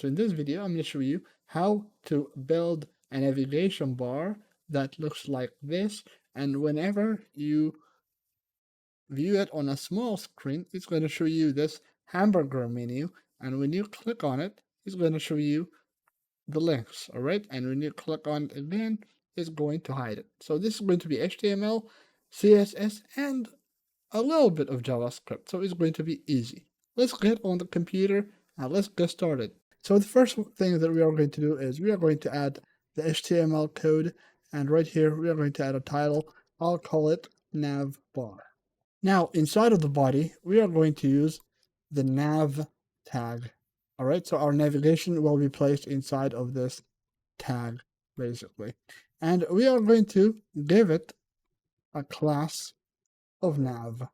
So in this video, I'm going to show you how to build a navigation bar that looks like this. And whenever you view it on a small screen, it's going to show you this hamburger menu. And when you click on it, it's going to show you the links, all right? And when you click on it again, it's going to hide it. So this is going to be HTML, CSS, and a little bit of JavaScript. So it's going to be easy. Let's get on the computer and let's get started. So the first thing that we are going to do is we are going to add the HTML code, and right here we are going to add a title. I'll call it nav bar. Now inside of the body we are going to use the nav tag. All right, so our navigation will be placed inside of this tag basically, and we are going to give it a class of nav.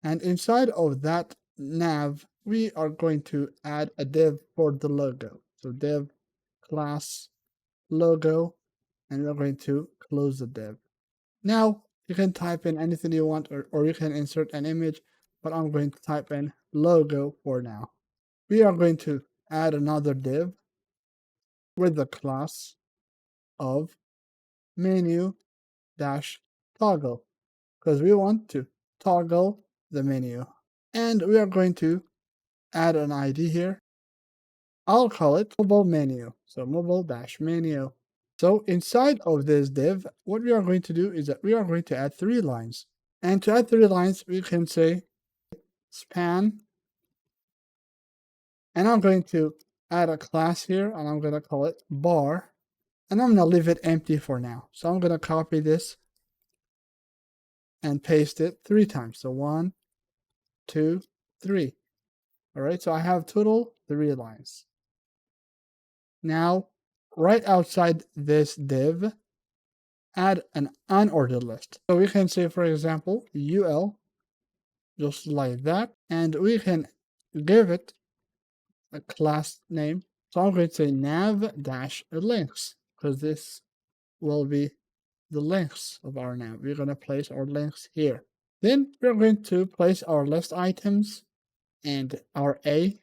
And inside of that nav, we are going to add a div for the logo. So div class logo, and we're going to close the div. Now you can type in anything you want, or you can insert an image, but I'm going to type in logo for now. We are going to add another div with the class of menu dash toggle, because we want to toggle the menu. And we are going to add an ID here. I'll call it mobile menu. So mobile dash menu. So inside of this div, what we are going to do is that we are going to add 3 lines. And to add 3 lines, we can say span. And I'm going to add a class here, and I'm going to call it bar. And I'm going to leave it empty for now. So I'm going to copy this and paste it 3 times. So 1, 2, 3. All right, so I have total 3 lines. Now, right outside this div, add an unordered list. So we can say, for example, UL, just like that, and we can give it a class name. So I'm going to say nav-links, because this will be the links of our nav. We're going to place our links here. Then we're going to place our list items and our A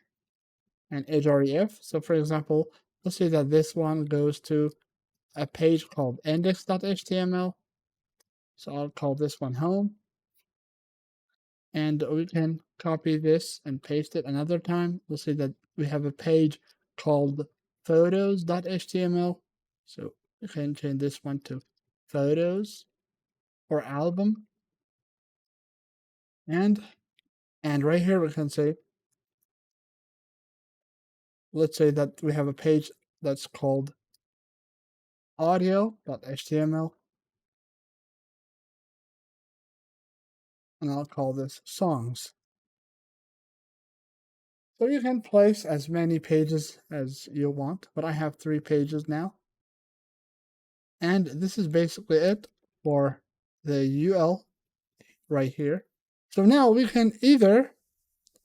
and href. So for example, let's say that this one goes to a page called index.html. So I'll call this one home. And we can copy this and paste it another time. We'll say that we have a page called photos.html. So we can change this one to photos or album. And right here we can say, let's say that we have a page that's called audio.html. And I'll call this songs. So you can place as many pages as you want, but I have 3 pages now. And this is basically it for the UL right here. So now we can either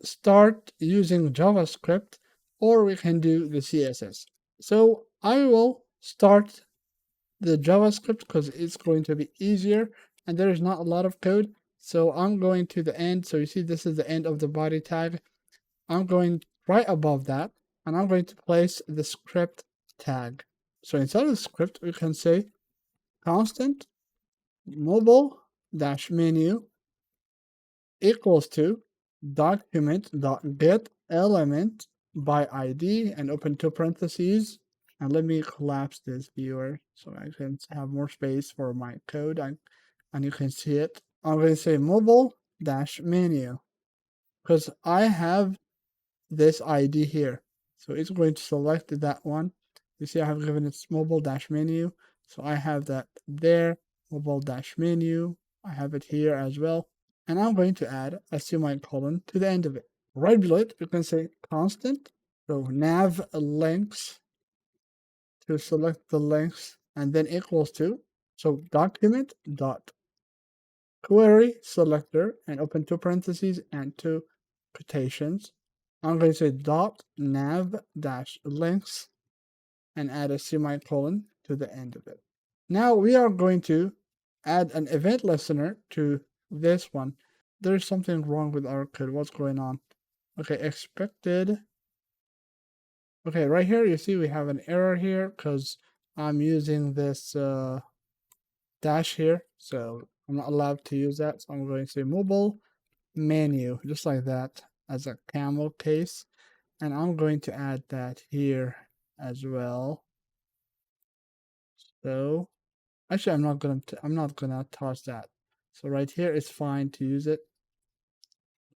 start using JavaScript or we can do the CSS. So I will start the JavaScript because it's going to be easier and there is not a lot of code. So I'm going to the end. So you see this is the end of the body tag. I'm going right above that, and I'm going to place the script tag. So inside of the script, we can say constant mobile dash menu equals to document.get element by ID and open 2 parentheses. And let me collapse this viewer so I can have more space for my code and you can see it. I'm going to say mobile dash menu because I have this ID here. So it's going to select that one. You see I have given it mobile dash menu. So I have that there, mobile dash menu. I have it here as well. And I'm going to add a semicolon to the end of it. Right below it, you can say constant. So nav links to select the links and then equals to. So document dot query selector and open 2 parentheses and 2 quotations. I'm going to say dot nav dash links and add a semicolon to the end of it. Now we are going to add an event listener to this one. There's something wrong with our code. What's going on? Okay, expected Okay, right here you see we have an error here because I'm using this dash here, so I'm not allowed to use that. So I'm going to say mobile menu, just like that, as a camel case, and I'm going to add that here as well. So actually, I'm not gonna toss that. So right here it's fine to use it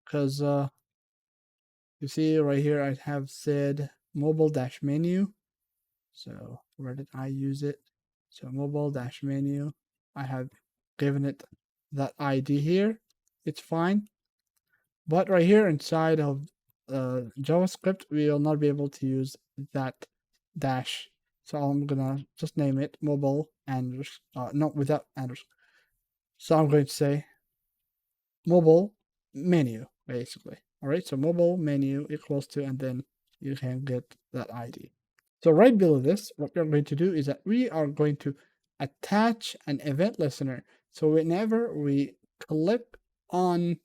because you see right here I have said mobile dash menu. So where did I use it? So mobile dash menu. I have given it that ID here. It's fine. But right here inside of JavaScript, we will not be able to use that dash. So I'm gonna just name it mobile and not without underscore. So I'm going to say mobile menu basically. All right. So mobile menu equals to, and then you can get that ID. So right below this, what we're going to do is that we are going to attach an event listener. So whenever we click on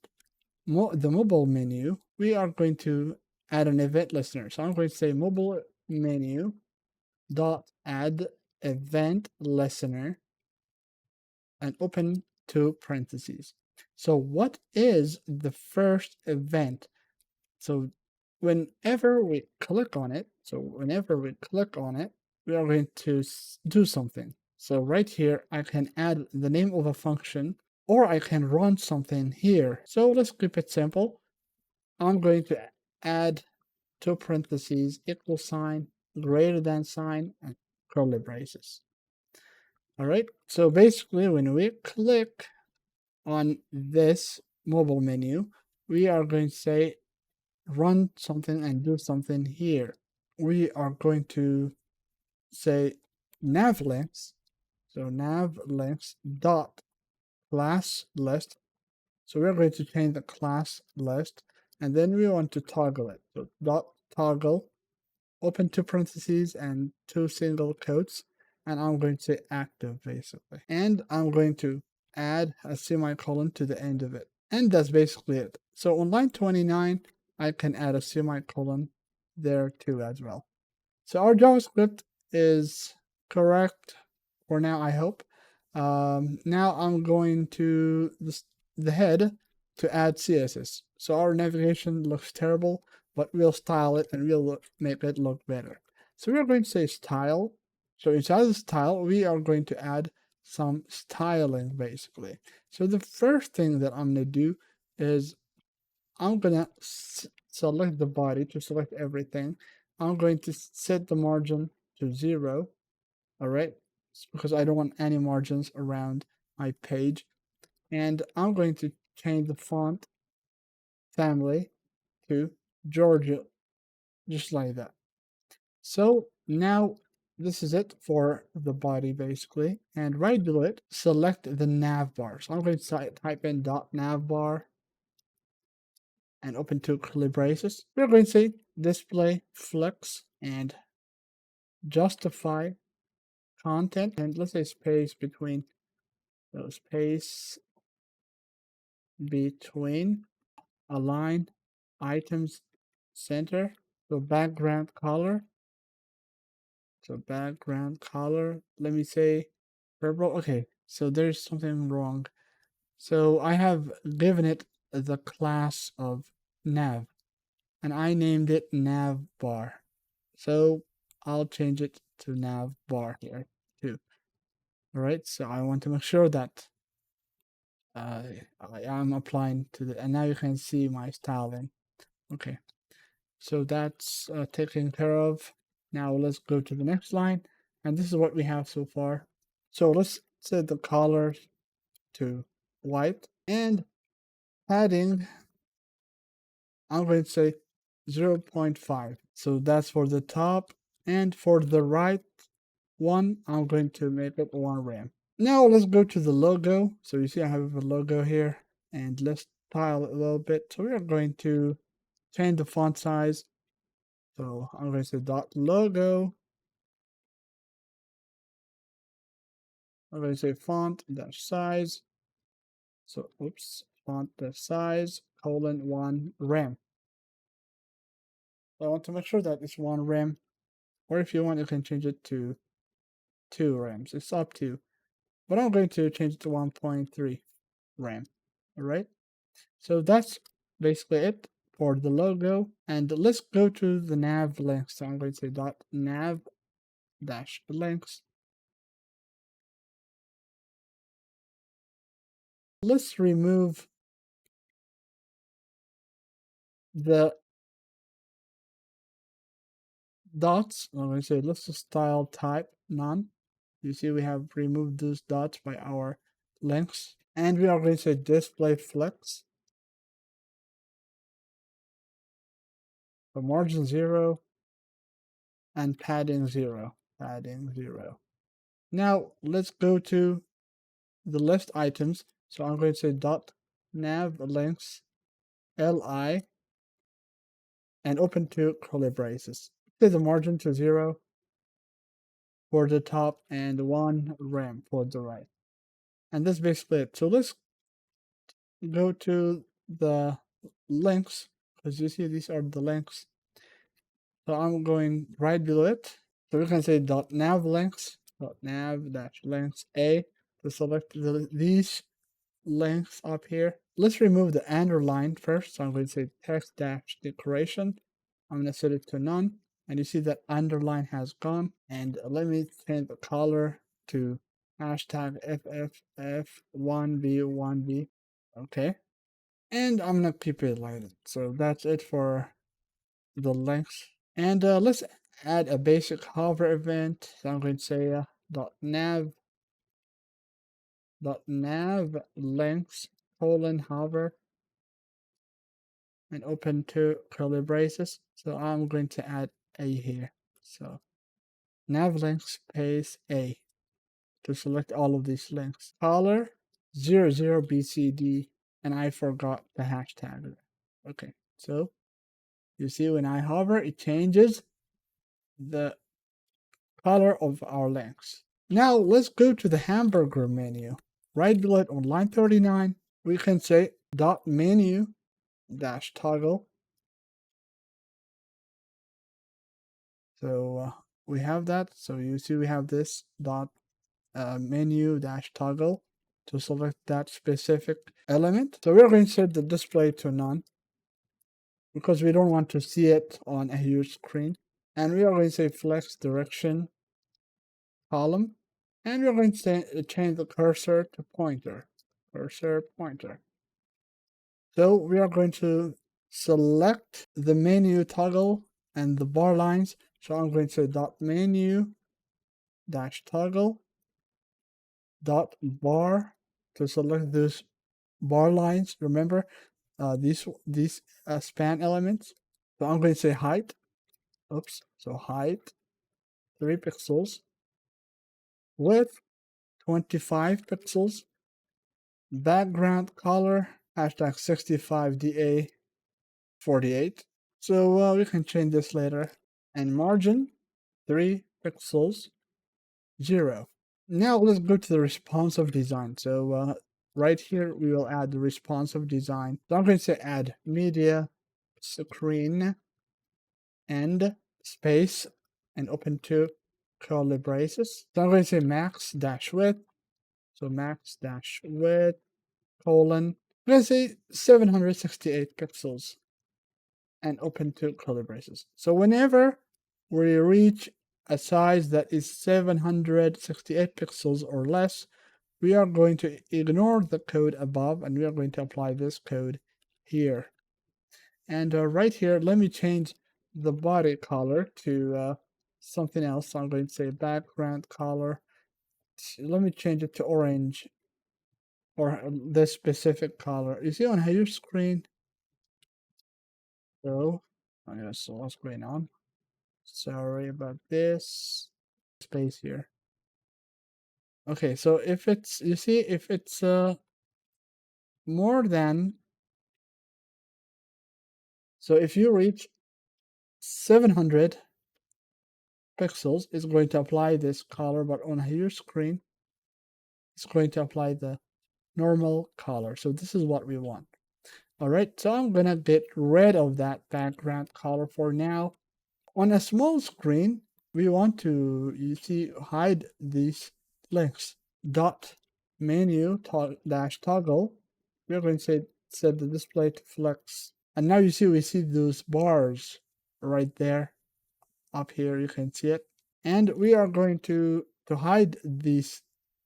the mobile menu, we are going to add an event listener. So I'm going to say mobile menu dot add event listener and open two parentheses. So what is the first event? So whenever we click on it, we are going to do something. So right here, I can add the name of a function, or I can run something here. So let's keep it simple. I'm going to add two parentheses, equal sign, greater than sign, and curly braces. All right. So basically, when we click on this mobile menu, we are going to say run something and do something here. We are going to say nav links. So nav links dot class list. So we're going to change the class list, and then we want to toggle it. So dot toggle, open two parentheses and two single quotes, and I'm going to say active basically. And I'm going to add a semicolon to the end of it. And that's basically it. So on line 29, I can add a semicolon there too as well. So our JavaScript is correct for now, I hope. Now I'm going to the head to add CSS. So our navigation looks terrible, but we'll style it and we'll make it look better. So we're going to say style. So inside the style, we are going to add some styling basically. So the first thing that I'm going to do is I'm gonna select the body to select everything. I'm going to set the margin to 0. All right, because I don't want any margins around my page. And I'm going to change the font family to Georgia, just like that. So now this is it for the body basically. And right below it, select the nav bar. So I'm going to type in .navbar and open two curly braces. We're going to say display flex and justify content, and let's say space between align items center. So background color. Let me say purple. Okay, so there's something wrong. So I have given it the class of nav, and I named it nav bar. So I'll change it to nav bar here too. All right, so I want to make sure that I am applying to the, and now you can see my styling. Okay, so that's taken care of. Now let's go to the next line, and this is what we have so far. So let's set the color to white, and padding, I'm going to say 0.5. So that's for the top, and for the right one, I'm going to make it 1 rem. Now let's go to the logo. So you see I have a logo here, and let's style it a little bit. So we are going to change the font size. So I'm going to say dot logo. I'm going to say font dash size. So oops, font dash size colon 1 rem. So I want to make sure that it's 1 rem. or if you want, you can change it to 2 rams. It's up to you. But I'm going to change it to 1.3 RAM. All right. So that's basically it for the logo. And let's go to the nav links. So I'm going to say dot nav dash links. Let's remove the dots. I'm going to say let's just style type none. You see we have removed those dots by our links. And we are going to say display flex. So margin 0 and padding 0. Padding 0. Now let's go to the list items. So I'm going to say dot nav links li and open two curly braces. Set the margin to 0 for the top and 1 rem for the right. And that's basically it. So let's go to the links, because you see these are the links. So I'm going right below it. So we can say dot nav links, dot nav dash links a to select these links up here. Let's remove the underline first. So I'm going to say text dash decoration. I'm going to set it to none. And you see that underline has gone. And let me change the color to hashtag FFF1B1B. Okay. And I'm going to keep it like that. So that's it for the links. And let's add a basic hover event. So I'm going to say .nav links hover and open two curly braces. So I'm going to add a here. So nav links space a to select all of these links. Color 00BCD, and I forgot the hashtag. Okay, so you see when I hover, it changes the color of our links. Now let's go to the hamburger menu. Right below it on line 39, we can say dot menu dash toggle. So we have that. So you see we have this dot menu dash toggle to select that specific element. So we're going to set the display to none because we don't want to see it on a huge screen. And we are going to say flex direction column. And we're going to change the cursor to pointer. Cursor pointer. So we are going to select the menu toggle and the bar lines. So I'm going to say dot menu dash toggle dot bar to select those bar lines. Remember these span elements. So I'm going to say height. Oops. So height 3 pixels, width 25 pixels, background color hashtag 65DA48. So we can change this later. And margin 3 pixels 0. Now let's go to the responsive design. So right here we will add the responsive design. So I'm going to say add media screen and space and open two curly braces. So I'm going to say max dash width. So max dash width colon. I'm going to say 768 pixels and open two curly braces. So whenever we reach a size that is 768 pixels or less, we are going to ignore the code above and we are going to apply this code here. And right here, let me change the body color to something else. So I'm going to say background color. Let me change it to orange or this specific color. You see on your screen? So, I guess what's going on? Sorry about this space here. Okay, so if it's, you see, if it's more than, so if you reach 700 pixels, it's going to apply this color, but on your screen, it's going to apply the normal color. So this is what we want. All right, so I'm gonna get rid of that background color for now. On a small screen, we want to, you see, hide these links. Dot menu dash toggle. We're going to set the display to flex. And now you see, we see those bars right there. Up here, you can see it. And we are going to hide these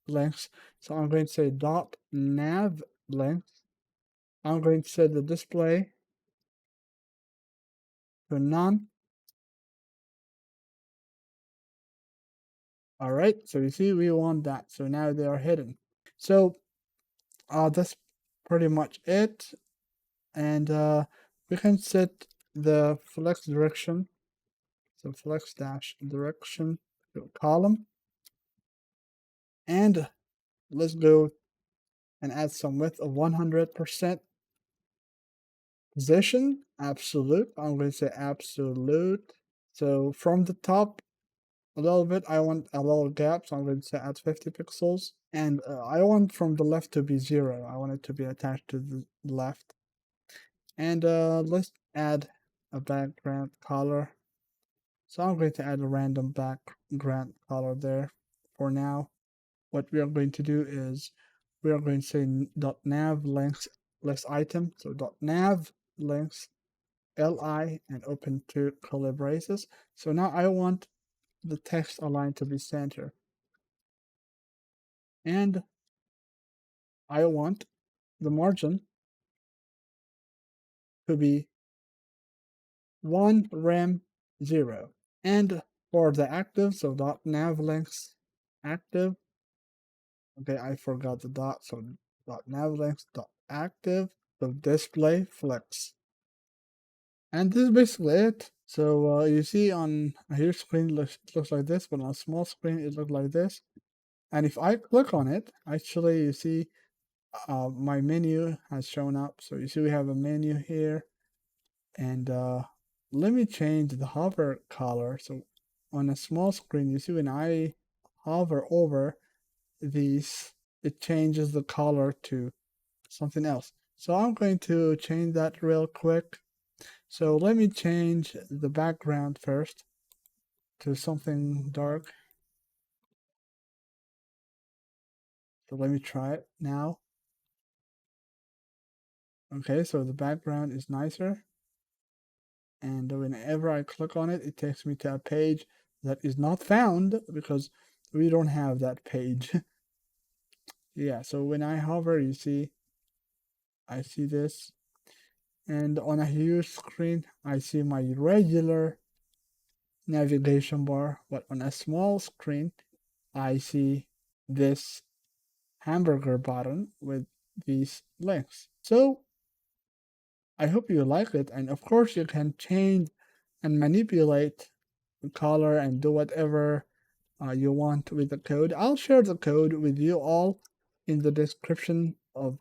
links. So I'm going to say dot nav links. I'm going to set the display to none. All right, so you see we want that. So now they are hidden. So that's pretty much it. And we can set the flex direction. So flex dash direction column. And let's go and add some width of 100%. Position, absolute. I'm going to say absolute. So from the top a little bit, I want a little gap, so I'm going to say add 50 pixels. And I want from the left to be 0. I want it to be attached to the left. And let's add a background color. So I'm going to add a random background color there for now. What we are going to do is we are going to say .nav links item. So .nav links li and open two curly braces. So now I want the text aligned to be center. And I want the margin to be 1 rem 0. And for the active, so .nav links active. Okay, I forgot the dot, so .nav links active, so display flex. And this is basically it. So you see on a huge screen it looks like this, but on a small screen it looks like this. And if I click on it, actually you see my menu has shown up. So you see we have a menu here. And let me change the hover color. So on a small screen, you see when I hover over these, it changes the color to something else. So I'm going to change that real quick. So let me change the background first to something dark. So let me try it now. Okay, so the background is nicer. And whenever I click on it, it takes me to a page that is not found because we don't have that page. Yeah, so when I hover, you see, I see this. And on a huge screen, I see my regular navigation bar. But on a small screen, I see this hamburger button with these links. So I hope you like it. And of course, you can change and manipulate the color and do whatever you want with the code. I'll share the code with you all in the description of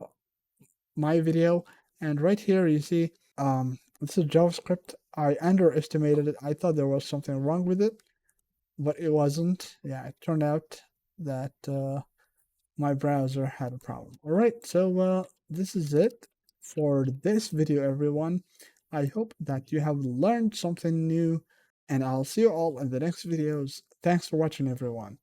my video. And right here you see this is JavaScript. I underestimated it. I thought there was something wrong with it, but it wasn't. Yeah, it turned out that my browser had a problem. All right, so this is it for this video, everyone. I hope that you have learned something new, and I'll see you all in the next videos. Thanks for watching, everyone.